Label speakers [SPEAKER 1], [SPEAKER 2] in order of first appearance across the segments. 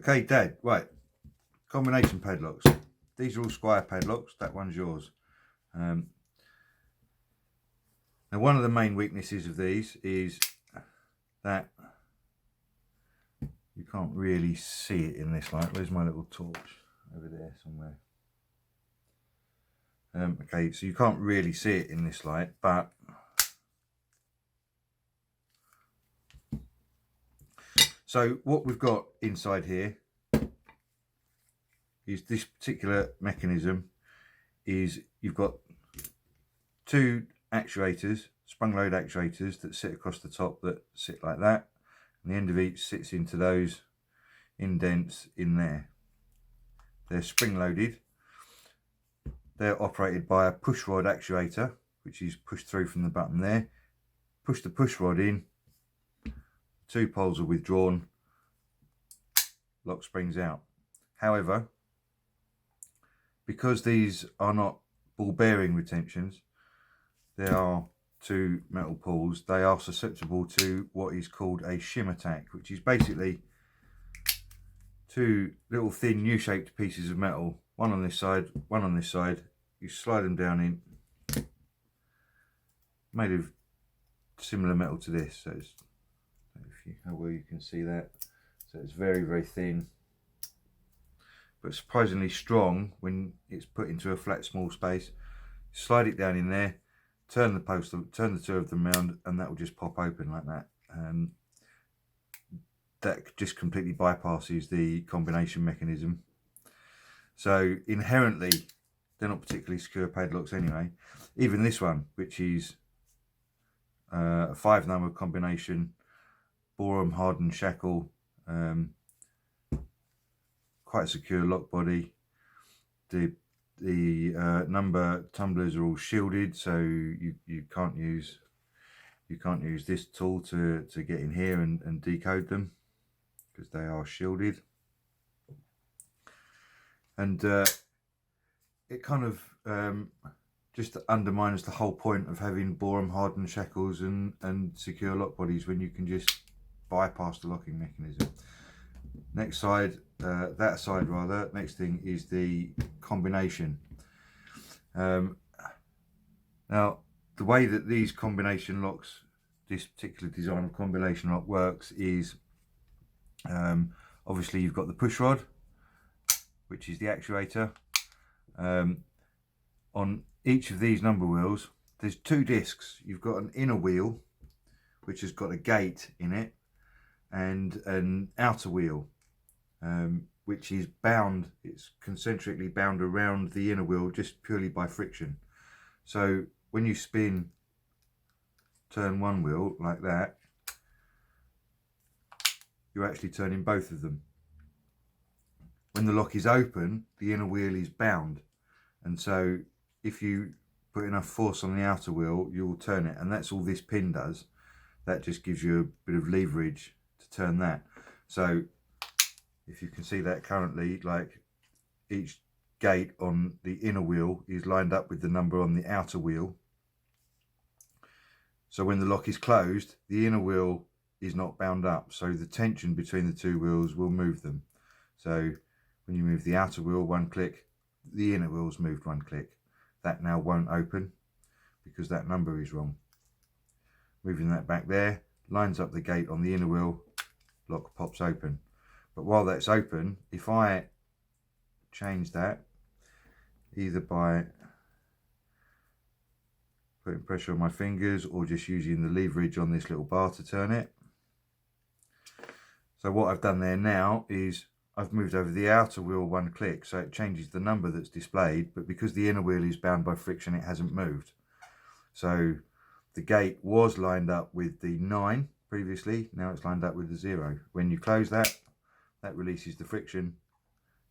[SPEAKER 1] Okay, Dad, right, combination padlocks. These are all square padlocks, that one's yours. Now one of the main weaknesses of these is that you can't really see it in this light. Where's my little torch? Over there somewhere. Okay, so you can't really see it in this light, but so what we've got inside here is this particular mechanism. Is you've got two actuators, sprung load actuators, that sit across the top, that sit like that, and the end of each sits into those indents in there. They're spring loaded. They're operated by a push rod actuator, which is pushed through from the button there. Push the push rod in, two poles are withdrawn, lock springs out. However, because these are not ball bearing retentions, they are two metal pulls, they are susceptible to what is called a shim attack, which is basically two little thin U-shaped pieces of metal, one on this side, one on this side. You slide them down in, made of similar metal to this, so it's, how well you can see that, so it's very, very thin, but surprisingly strong when it's put into a flat small space. Slide it down in there, turn the two of them round, and that will just pop open like that. That just completely bypasses the combination mechanism. So inherently they're not particularly secure padlocks anyway. Even this one, which is a 5-number combination Borum hardened shackle, quite a secure lock body. The number tumblers are all shielded, so you can't use this tool to get in here and decode them, because they are shielded. And it kind of just undermines the whole point of having Borum hardened shackles and secure lock bodies when you can just bypass the locking mechanism. Next side, that side rather, next thing is the combination. Now the way that these combination locks, this particular design of combination lock works is, obviously you've got the push rod, which is the actuator. On each of these number wheels there's two discs. You've got an inner wheel which has got a gate in it, and an outer wheel which is bound, it's concentrically bound around the inner wheel just purely by friction. So when you turn one wheel like that, you're actually turning both of them. When the lock is open, the inner wheel is bound, and so if you put enough force on the outer wheel, you'll turn it, and that's all this pin does. That just gives you a bit of leverage to turn that. So if you can see that currently, like, each gate on the inner wheel is lined up with the number on the outer wheel. So when the lock is closed, the inner wheel is not bound up, so the tension between the two wheels will move them. So when you move the outer wheel one click, the inner wheel's moved one click. That now won't open because that number is wrong. Moving that back there lines up the gate on the inner wheel, lock pops open. But while that's open, if I change that, either by putting pressure on my fingers or just using the leverage on this little bar to turn it. So what I've done there now is I've moved over the outer wheel one click, so it changes the number that's displayed, but because the inner wheel is bound by friction, it hasn't moved. So the gate was lined up with the 9 previously, now it's lined up with the 0. When you close that, that releases the friction,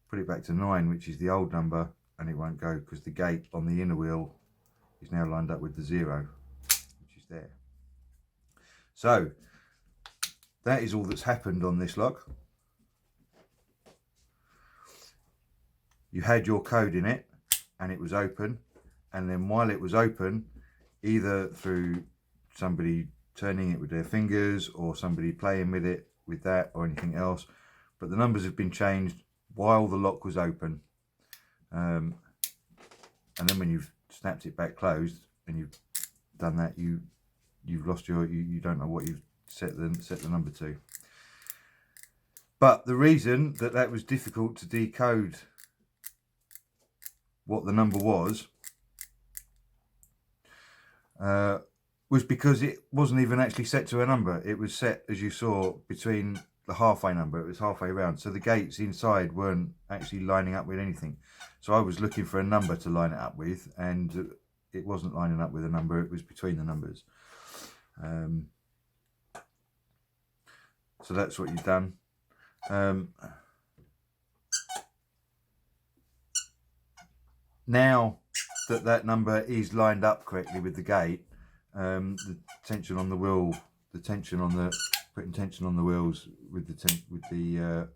[SPEAKER 1] put it back to 9, which is the old number, and it won't go because the gate on the inner wheel is now lined up with the 0, which is there. So that is all that's happened on this lock. You had your code in it and it was open, and then while it was open, either through somebody turning it with their fingers or somebody playing with it with that or anything else, but the numbers have been changed while the lock was open. And then when you've snapped it back closed and you've done that, you've lost your, you don't know what you've set the number to. But the reason that was difficult to decode what the number was because it wasn't even actually set to a number. It was set, as you saw, between the halfway number. It was halfway around, so the gates inside weren't actually lining up with anything. So I was looking for a number to line it up with, and it wasn't lining up with a number. It was between the numbers. So that's what you've done. Now that number is lined up correctly with the gate, the tension on the wheel, putting tension on the wheels with the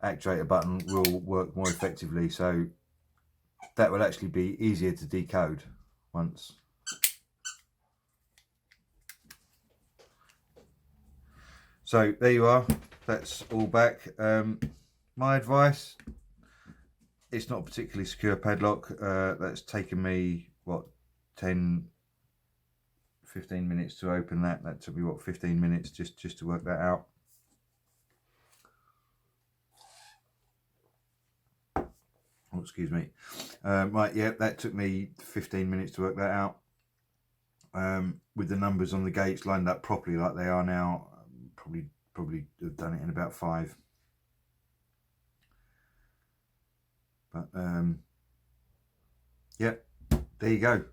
[SPEAKER 1] actuator button will work more effectively. So that will actually be easier to decode once. So there you are, that's all back. My advice, it's not a particularly secure padlock. That's taken me, what, 10, 15 minutes to open that. That took me, what, 15 minutes just to work that out. Oh, excuse me. Right, yeah, that took me 15 minutes to work that out. With the numbers on the gates lined up properly like they are now, probably have done it in about 5. But yeah, there you go.